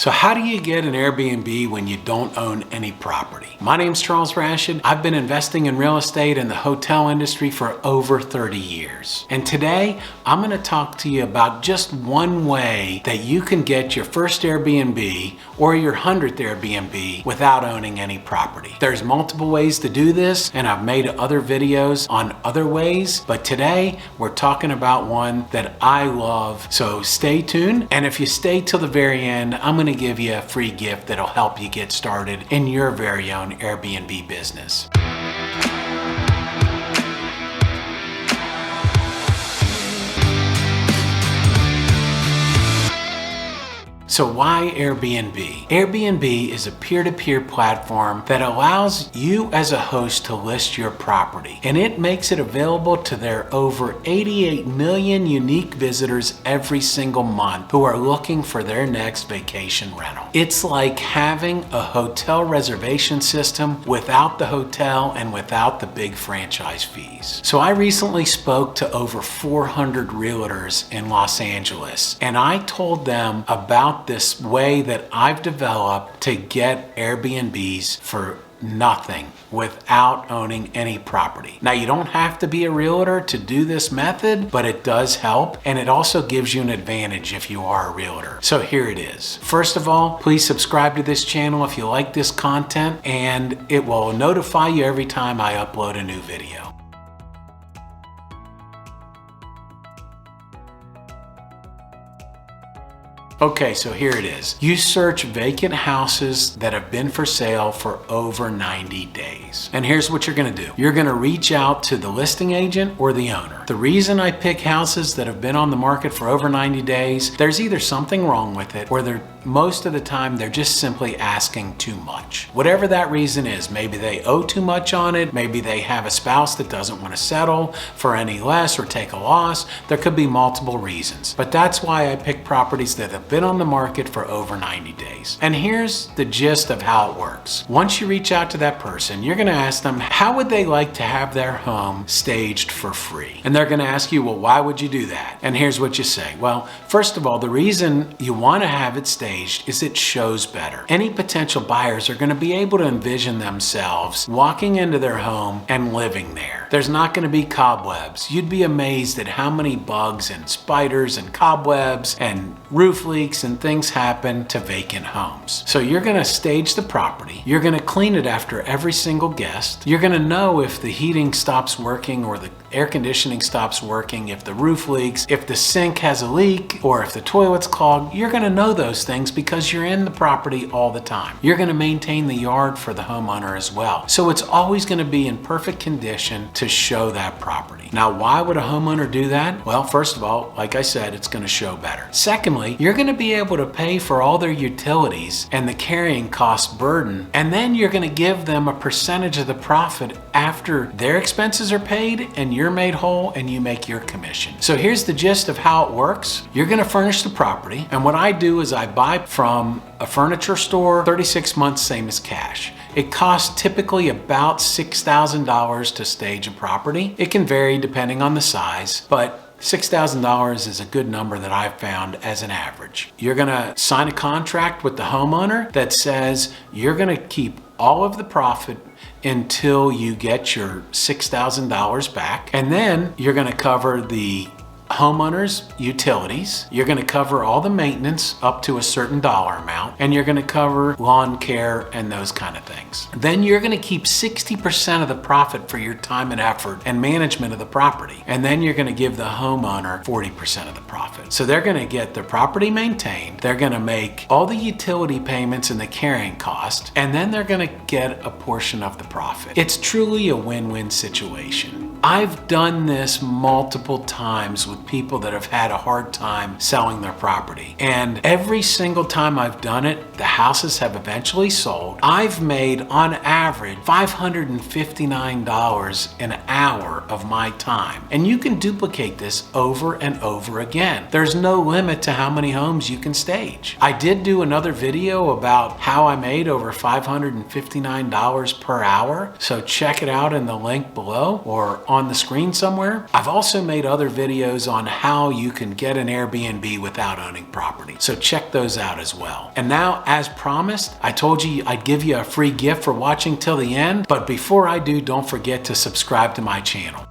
So how do you get an Airbnb when you don't own any property? My name's Charles Rashid. I've been investing in real estate and the hotel industry for over 30 years. And today, I'm going to talk to you about just one way that you can get your first Airbnb or your 100th Airbnb without owning any property. There's multiple ways to do this, and I've made other videos on other ways, but today we're talking about one that I love. So stay tuned, and if you stay till the very end, I'm going to give you a free gift that'll help you get started in your very own Airbnb business. So why Airbnb? Airbnb is a peer-to-peer platform that allows you as a host to list your property, and it makes it available to their over 88 million unique visitors every single month who are looking for their next vacation rental. It's like having a hotel reservation system without the hotel and without the big franchise fees. So I recently spoke to over 400 realtors in Los Angeles, and I told them about this way that I've developed to get Airbnbs for nothing without owning any property. Now, you don't have to be a realtor to do this method, but it does help, and it also gives you an advantage if you are a realtor. So here it is. First of all, please subscribe to this channel if you like this content, and it will notify you every time I upload a new video. Okay, so here it is. You search vacant houses that have been for sale for over 90 days. And here's what you're gonna do. You're gonna reach out to the listing agent or the owner. The reason I pick houses that have been on the market for over 90 days, there's either something wrong with it or most of the time they're just simply asking too much. Whatever that reason is, maybe they owe too much on it, maybe they have a spouse that doesn't want to settle for any less or take a loss. There could be multiple reasons, but that's why I pick properties that have been on the market for over 90 days. And here's the gist of how it works. Once you reach out to that person, you're gonna ask them, how would they like to have their home staged for free? And they're gonna ask you, well, why would you do that? And here's what you say. Well, first of all, the reason you wanna have it staged is it shows better. Any potential buyers are gonna be able to envision themselves walking into their home and living there. There's not gonna be cobwebs. You'd be amazed at how many bugs and spiders and cobwebs and roof leaks and things happen to vacant homes. So you're gonna stage the property. You're gonna clean it after every single guest. You're gonna know if the heating stops working or the air conditioning stops working, if the roof leaks, if the sink has a leak, or if the toilet's clogged. You're gonna know those things because you're in the property all the time. You're gonna maintain the yard for the homeowner as well. So it's always gonna be in perfect condition to show that property. Now, why would a homeowner do that? Well, first of all, like I said, it's gonna show better. Secondly, you're gonna be able to pay for all their utilities and the carrying cost burden, and then you're gonna give them a percentage of the profit after their expenses are paid and you're made whole and you make your commission. So here's the gist of how it works. You're gonna furnish the property, and what I do is I buy from a furniture store, 36 months, same as cash. It costs typically about $6,000 to stage a property. It can vary depending on the size, but $6,000 is a good number that I've found as an average. You're gonna sign a contract with the homeowner that says you're gonna keep all of the profit until you get your $6,000 back, and then you're gonna cover the homeowner's utilities, you're gonna cover all the maintenance up to a certain dollar amount, and you're gonna cover lawn care and those kind of things. Then you're gonna keep 60% of the profit for your time and effort and management of the property. And then you're gonna give the homeowner 40% of the profit. So they're gonna get their property maintained, they're gonna make all the utility payments and the carrying cost, and then they're gonna get a portion of the profit. It's truly a win-win situation. I've done this multiple times with people that have had a hard time selling their property. And every single time I've done it, the houses have eventually sold. I've made, on average, $559 an hour of my time. And you can duplicate this over and over again. There's no limit to how many homes you can stage. I did do another video about how I made over $559 per hour. So check it out in the link below or on the screen somewhere. I've also made other videos on how you can get an Airbnb without owning property. So check those out as well. And now, as promised, I told you I'd give you a free gift for watching till the end, but before I do, don't forget to subscribe to my channel.